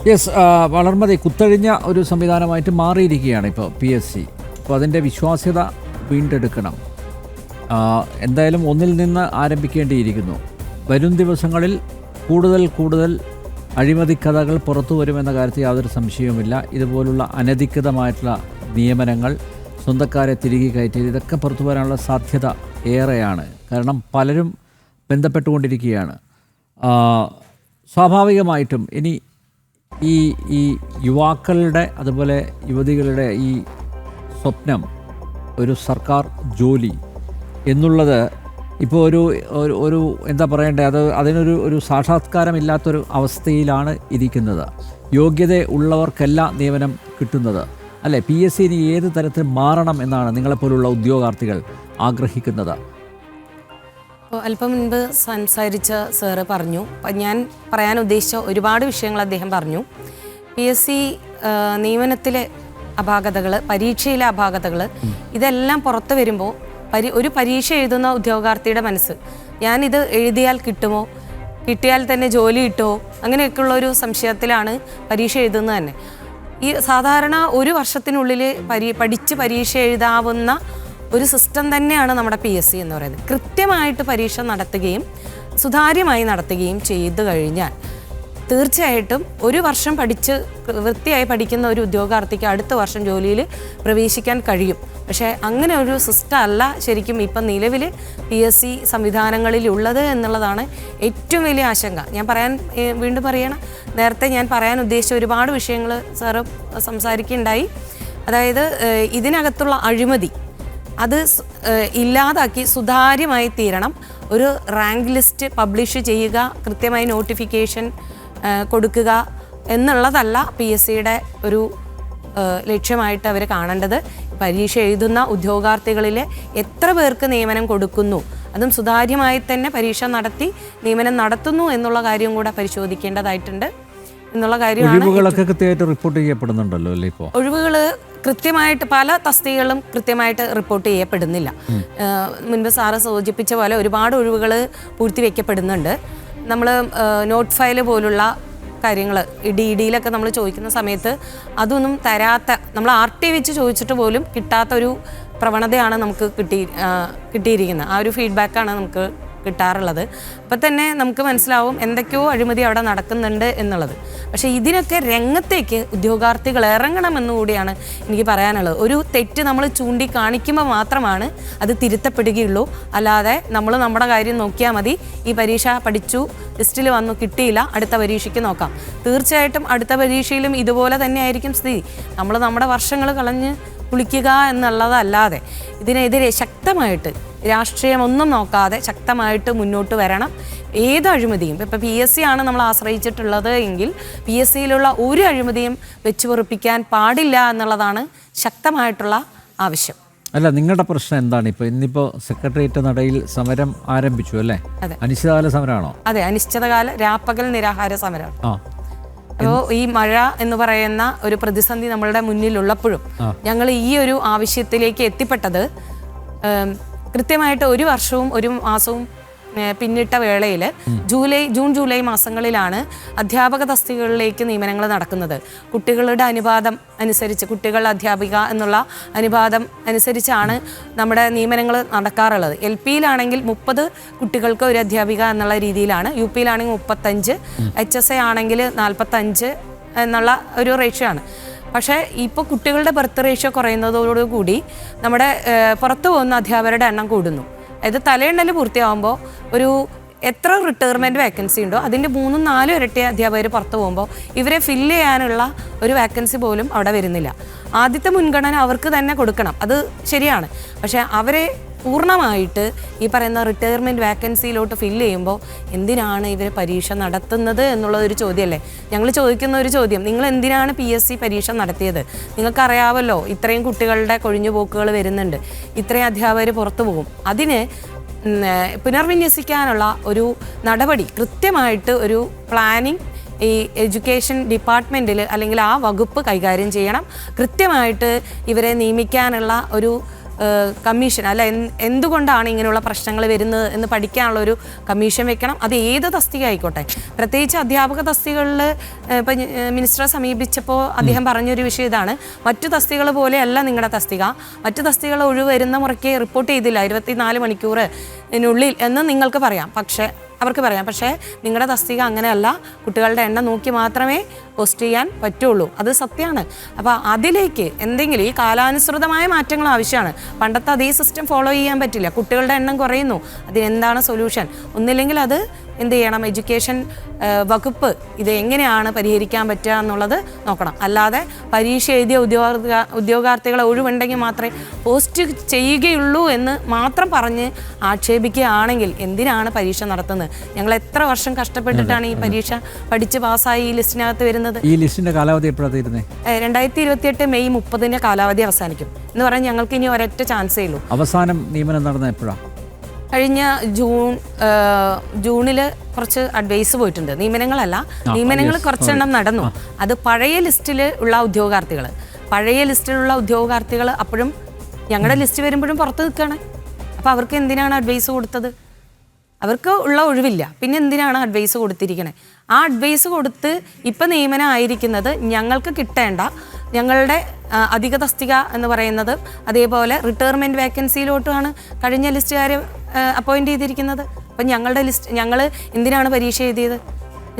Yes, Valarmathi കുത്തഴിഞ്ഞ ഒരു സംവിധാനമായിട്ട് മാറിയിരിക്കുകയാണ് ഇപ്പോൾ PSC. അപ്പോൾ അതിൻ്റെ വിശ്വാസ്യത വീണ്ടെടുക്കണം. എന്തായാലും ഒന്നിൽ നിന്ന് ആരംഭിക്കേണ്ടിയിരിക്കുന്നു. വരും ദിവസങ്ങളിൽ കൂടുതൽ അഴിമതി കഥകൾ പുറത്തു വരുമെന്ന കാര്യത്തിൽ യാതൊരു സംശയവുമില്ല. ഇതുപോലുള്ള അനധികൃതമായിട്ടുള്ള നിയമനങ്ങൾ, സ്വന്തക്കാരെ തിരികെ കയറ്റി, ഇതൊക്കെ പുറത്തു വരാനുള്ള സാധ്യത ഏറെയാണ്. കാരണം പലരും ബന്ധപ്പെട്ടുകൊണ്ടിരിക്കുകയാണ്. സ്വാഭാവികമായിട്ടും ഇനി ഈ യുവാക്കളുടെ അതുപോലെ യുവതികളുടെ ഈ സ്വപ്നം ഒരു സർക്കാർ ജോലി എന്നുള്ളത് ഇപ്പോൾ ഒരു എന്താ പറയണ്ടേ, അതിനൊരു സാക്ഷാത്കാരമില്ലാത്തൊരു അവസ്ഥയിലാണ് ഇരിക്കുന്നത്. യോഗ്യത ഉള്ളവർക്കെല്ലാം നിയമനം കിട്ടുന്നത് അല്ലേ? PSC ഇനി ഏത് തരത്തിൽ മാറണം എന്നാണ് നിങ്ങളെപ്പോലുള്ള ഉദ്യോഗാർത്ഥികൾ ആഗ്രഹിക്കുന്നത്? അല്പം മുൻപ് സംസാരിച്ച സാറ് പറഞ്ഞു, ഞാൻ പറയാൻ ഉദ്ദേശിച്ച ഒരുപാട് വിഷയങ്ങൾ അദ്ദേഹം പറഞ്ഞു. PSC നിയമനത്തിലെ അപാകതകൾ, പരീക്ഷയിലെ അപാകതകൾ, ഇതെല്ലാം പുറത്തു വരുമ്പോൾ ഒരു പരീക്ഷ എഴുതുന്ന ഉദ്യോഗാർത്ഥിയുടെ മനസ്സ്, ഞാനിത് എഴുതിയാൽ കിട്ടുമോ, കിട്ടിയാൽ തന്നെ ജോലി കിട്ടുമോ, അങ്ങനെയൊക്കെയുള്ള ഒരു സംശയത്തിലാണ് പരീക്ഷ എഴുതുന്നത് തന്നെ. ഈ സാധാരണ ഒരു വർഷത്തിനുള്ളിൽ പഠിച്ച് പരീക്ഷ എഴുതാവുന്ന ഒരു സിസ്റ്റം തന്നെയാണ് നമ്മുടെ PSC എന്ന് പറയുന്നത്. കൃത്യമായിട്ട് പരീക്ഷ നടത്തുകയും സുതാര്യമായി നടത്തുകയും ചെയ്തു കഴിഞ്ഞാൽ തീർച്ചയായിട്ടും ഒരു വർഷം പഠിച്ച് വൃത്തിയായി പഠിക്കുന്ന ഒരു ഉദ്യോഗാർത്ഥിക്ക് അടുത്ത വർഷം ജോലിയിൽ പ്രവേശിക്കാൻ കഴിയും. പക്ഷേ അങ്ങനെ ഒരു സിസ്റ്റം അല്ല ശരിക്കും ഇപ്പം നിലവിൽ PSC സംവിധാനങ്ങളിലുള്ളത് എന്നുള്ളതാണ് ഏറ്റവും വലിയ ആശങ്ക. ഞാൻ വീണ്ടും പറയണം, നേരത്തെ ഞാൻ പറയാൻ ഉദ്ദേശിച്ച ഒരുപാട് വിഷയങ്ങൾ സാറ് സംസാരിക്കുകയുണ്ടായി. അതായത് ഇതിനകത്തുള്ള അഴിമതി അത് ഇല്ലാതാക്കി സുതാര്യമായി തീരണം. ഒരു റാങ്ക് ലിസ്റ്റ് പബ്ലിഷ് ചെയ്യുക, കൃത്യമായി നോട്ടിഫിക്കേഷൻ കൊടുക്കുക എന്നുള്ളതല്ല PSCയുടെ ഒരു ലക്ഷ്യമായിട്ട് അവർ കാണേണ്ടത്. പരീക്ഷ എഴുതുന്ന ഉദ്യോഗാർത്ഥികളിലെ എത്ര പേർക്ക് നിയമനം കൊടുക്കുന്നു, അതും സുതാര്യമായി തന്നെ പരീക്ഷ നടത്തി നിയമനം നടത്തുന്നു എന്നുള്ള കാര്യം കൂടെ പരിശോധിക്കേണ്ടതായിട്ടുണ്ട് എന്നുള്ള കാര്യമാണ്. ഒഴിവുകളൊക്കെ കൃത്യമായിട്ട് റിപ്പോർട്ട് ചെയ്യപ്പെടുന്നുണ്ടല്ലോ അല്ലേ? ഇപ്പോൾ ഒഴിവുകൾ കൃത്യമായിട്ട് പല തസ്തികകളും കൃത്യമായിട്ട് റിപ്പോർട്ട് ചെയ്യപ്പെടുന്നില്ല. മുൻപ് സാറ് സൂചിപ്പിച്ച പോലെ ഒരുപാട് ഒഴിവുകൾ പൂഴ്ത്തിവെക്കപ്പെടുന്നുണ്ട്. നമ്മൾ നോട്ട് ഫയൽ പോലുള്ള കാര്യങ്ങൾ DDയിലൊക്കെ നമ്മൾ ചോദിക്കുന്ന സമയത്ത് അതൊന്നും തരാത്ത, നമ്മൾ RT വെച്ച് ചോദിച്ചിട്ട് പോലും കിട്ടാത്ത ഒരു പ്രവണതയാണ് നമുക്ക് കിട്ടിയിരിക്കുന്നത്. ആ ഒരു ഫീഡ്ബാക്കാണ് നമുക്ക് കിട്ടാറുള്ളത്. അപ്പം തന്നെ നമുക്ക് മനസ്സിലാവും എന്തൊക്കെയോ അഴിമതി അവിടെ നടക്കുന്നുണ്ട് എന്നുള്ളത്. പക്ഷേ ഇതിനൊക്കെ രംഗത്തേക്ക് ഉദ്യോഗാർത്ഥികൾ ഇറങ്ങണമെന്നുകൂടിയാണ് എനിക്ക് പറയാനുള്ളത്. ഒരു തെറ്റ് നമ്മൾ ചൂണ്ടിക്കാണിക്കുമ്പോൾ മാത്രമാണ് അത് തിരുത്തപ്പെടുകയുള്ളൂ. അല്ലാതെ നമ്മൾ നമ്മുടെ കാര്യം നോക്കിയാൽ മതി, ഈ പരീക്ഷ പഠിച്ചു, ലിസ്റ്റിൽ വന്നു, കിട്ടിയില്ല, അടുത്ത പരീക്ഷയ്ക്ക് നോക്കാം. തീർച്ചയായിട്ടും അടുത്ത പരീക്ഷയിലും ഇതുപോലെ തന്നെയായിരിക്കും സ്ഥിതി. നമ്മൾ നമ്മുടെ വർഷങ്ങൾ കളഞ്ഞ് കുളിക്കുക എന്നുള്ളതല്ലാതെ ഇതിനെതിരെ ശക്തമായിട്ട് രാഷ്ട്രീയമൊന്നും നോക്കാതെ ശക്തമായിട്ട് മുന്നോട്ട് വരണം. ഏത് അഴിമതിയും, ഇപ്പോൾ PSC ആണ് നമ്മൾ ആശ്രയിച്ചിട്ടുള്ളത് എങ്കിൽ PSCയിലുള്ള ഒരു അഴിമതിയും വെച്ച് പൊറുപ്പിക്കാൻ പാടില്ല എന്നുള്ളതാണ് ശക്തമായിട്ടുള്ള ആവശ്യം. അല്ല, നിങ്ങളുടെ പ്രശ്നം എന്താണ്? ഇന്നിപ്പോൾ സെക്രട്ടേറിയറ്റ് നടയിൽ സമരം ആരംഭിച്ചു അല്ലേ? അനിശ്ചിതകാല സമരമാണോ? അതെ, അനിശ്ചിതകാല രാപ്പകൽ നിരാഹാര സമരമാണ്. അപ്പോൾ ഈ മഴ എന്ന് പറയുന്ന ഒരു പ്രതിസന്ധി നമ്മളുടെ മുന്നിലുള്ളപ്പോഴും ഞങ്ങൾ ഈ ഒരു ആവശ്യത്തിലേക്ക് എത്തിപ്പെട്ടത് കൃത്യമായിട്ട് ഒരു വർഷവും ഒരു മാസവും പിന്നിട്ട വേളയിൽ ജൂൺ ജൂലൈ മാസങ്ങളിലാണ് അധ്യാപക തസ്തികകളിലേക്ക് നിയമനങ്ങൾ നടക്കുന്നത്. കുട്ടികളുടെ അനുപാതം അനുസരിച്ച്, കുട്ടികൾ അധ്യാപിക എന്നുള്ള അനുപാതം അനുസരിച്ചാണ് നമ്മുടെ നിയമനങ്ങൾ നടക്കാറുള്ളത്. LPയിലാണെങ്കിൽ 30 കുട്ടികൾക്ക് ഒരു അധ്യാപിക എന്നുള്ള രീതിയിലാണ്, UPയിലാണെങ്കിൽ 35, HSA ആണെങ്കിൽ 45 എന്നുള്ള ഒരു റേഷ്യോ ആണ്. പക്ഷേ ഇപ്പോൾ കുട്ടികളുടെ ബർത്ത് റേഷ്യോ കുറയുന്നതോടുകൂടി നമ്മുടെ പുറത്തു പോകുന്ന അധ്യാപകരുടെ എണ്ണം കൂടുന്നു. അതായത് തലയെണ്ണൽ പൂർത്തിയാകുമ്പോൾ ഒരു എത്ര റിട്ടയർമെൻറ്റ് വേക്കൻസി ഉണ്ടോ അതിൻ്റെ 3-4 ഇരട്ടി അധ്യാപകർ പുറത്തു പോകുമ്പോൾ ഇവരെ ഫില്ല് ചെയ്യാനുള്ള ഒരു വേക്കൻസി പോലും അവിടെ വരുന്നില്ല. ആദ്യത്തെ മുൻഗണന അവർക്ക് തന്നെ കൊടുക്കണം, അത് ശരിയാണ്. പക്ഷേ അവരെ പൂർണ്ണമായിട്ട് ഈ പറയുന്ന റിട്ടയർമെൻറ്റ് വാക്കൻസിയിലോട്ട് ഫില്ല് ചെയ്യുമ്പോൾ എന്തിനാണ് ഇവർ പരീക്ഷ നടത്തുന്നത് എന്നുള്ളതൊരു ചോദ്യമല്ലേ? ഞങ്ങൾ ചോദിക്കുന്ന ഒരു ചോദ്യം, നിങ്ങൾ എന്തിനാണ് PSC പരീക്ഷ നടത്തിയത്? നിങ്ങൾക്കറിയാമല്ലോ ഇത്രയും കുട്ടികളുടെ കൊഴിഞ്ഞുപോക്കുകൾ വരുന്നുണ്ട്, ഇത്രയും അധ്യാപകർ പുറത്തു പോകും. അതിന് പുനർവിന്യസിക്കാനുള്ള ഒരു നടപടി, കൃത്യമായിട്ട് ഒരു പ്ലാനിങ് ഈ എഡ്യൂക്കേഷൻ ഡിപ്പാർട്ട്മെൻറ്റിൽ അല്ലെങ്കിൽ ആ വകുപ്പ് കൈകാര്യം ചെയ്യണം. കൃത്യമായിട്ട് ഇവരെ നിയമിക്കാനുള്ള ഒരു കമ്മീഷൻ അല്ല എന്തുകൊണ്ടാണ് ഇങ്ങനെയുള്ള പ്രശ്നങ്ങൾ വരുന്നത് എന്ന് പഠിക്കാനുള്ള ഒരു കമ്മീഷൻ വെക്കണം. അത് ഏത് തസ്തിക ആയിക്കോട്ടെ. പ്രത്യേകിച്ച് അധ്യാപക തസ്തികകളിൽ ഇപ്പം മിനിസ്റ്ററെ സമീപിച്ചപ്പോൾ അദ്ദേഹം പറഞ്ഞൊരു വിഷയം ഇതാണ്, മറ്റു തസ്തികകൾ പോലെയല്ല നിങ്ങളുടെ തസ്തിക, മറ്റു തസ്തികകൾ ഒഴിവ് വരുന്ന മുറയ്ക്ക് റിപ്പോർട്ട് ചെയ്തില്ല 24 മണിക്കൂറിനുള്ളിൽ എന്ന് നിങ്ങൾക്ക് പറയാം, അവർക്ക് പറയാം. പക്ഷേ നിങ്ങളുടെ തസ്തിക അങ്ങനെയല്ല, കുട്ടികളുടെ എണ്ണം നോക്കി മാത്രമേ പോസ്റ്റ് ചെയ്യാൻ പറ്റുള്ളൂ. അത് സത്യമാണ്. അപ്പോൾ അതിലേക്ക് എന്തെങ്കിലും ഈ കാലാനുസൃതമായ മാറ്റങ്ങൾ ആവശ്യമാണ്. പണ്ടത്തെ അതേ സിസ്റ്റം ഫോളോ ചെയ്യാൻ പറ്റില്ല. കുട്ടികളുടെ എണ്ണം കുറയുന്നു, അതിനെന്താണ് സൊല്യൂഷൻ? ഒന്നില്ലെങ്കിൽ അത് എന്ത് ചെയ്യണം, എഡ്യൂക്കേഷൻ വകുപ്പ് ഇത് എങ്ങനെയാണ് പരിഹരിക്കാൻ പറ്റുക എന്നുള്ളത് നോക്കണം. അല്ലാതെ പരീക്ഷ എഴുതിയ ഉദ്യോഗാർത്ഥികളെ ഒഴിവുണ്ടെങ്കിൽ മാത്രമേ പോസ്റ്റ് ചെയ്യുകയുള്ളൂ എന്ന് മാത്രം പറഞ്ഞ് ആക്ഷേപിക്കുകയാണെങ്കിൽ എന്തിനാണ് പരീക്ഷ നടത്തുന്നത്? ഞങ്ങൾ എത്ര വർഷം കഷ്ടപ്പെട്ടിട്ടാണ് ഈ പരീക്ഷ പഠിച്ച് പാസ്സായി ഈ ലിസ്റ്റിനകത്ത് വരുന്നത്. ഈ ലിസ്റ്റിന്റെ കാലാവധി എപ്പോഴാണ് തീരുന്നത്? 2028 മെയ് 30 കാലാവധി അവസാനിക്കും എന്ന് പറഞ്ഞാൽ ഞങ്ങൾക്ക് ഇനി ഒരൊറ്റ ചാൻസേ ഉള്ളൂ. അവസാനം നിയമനം നടന്ന എപ്പോഴാണ്? കഴിഞ്ഞ ജൂണിൽ കുറച്ച് അഡ്വൈസ് പോയിട്ടുണ്ട്. നിയമനങ്ങളല്ല, നിയമനങ്ങൾ കുറച്ചെണ്ണം നടന്നു. അത് പഴയ ലിസ്റ്റിൽ ഉള്ള ഉദ്യോഗാർത്ഥികൾ അപ്പോഴും ഞങ്ങളുടെ ലിസ്റ്റ് വരുമ്പോഴും പുറത്ത് നിൽക്കുകയാണ്. അപ്പോൾ അവർക്ക് എന്തിനാണ് അഡ്വൈസ് കൊടുത്തത്? അവർക്ക് ഉള്ള ഒഴിവില്ല, പിന്നെ എന്തിനാണ് അഡ്വൈസ് കൊടുത്തിരിക്കണേ? ആ അഡ്വൈസ് കൊടുത്ത് ഇപ്പം നിയമനം ആയിരിക്കുന്നത് ഞങ്ങൾക്ക് കിട്ടേണ്ട ഞങ്ങളുടെ അധിക തസ്തിക എന്ന് പറയുന്നത്, അതേപോലെ റിട്ടയർമെൻറ്റ് വേക്കൻസിയിലോട്ടുമാണ് കഴിഞ്ഞ ലിസ്റ്റുകാരെ അപ്പോയിൻ്റ് ചെയ്തിരിക്കുന്നത്. അപ്പം ഞങ്ങൾ എന്തിനാണ് പരീക്ഷ എഴുതിയത്?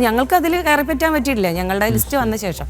ഞങ്ങൾക്ക് അതിൽ കയറി പറ്റാൻ പറ്റിയിട്ടില്ല ഞങ്ങളുടെ ലിസ്റ്റ് വന്ന ശേഷം.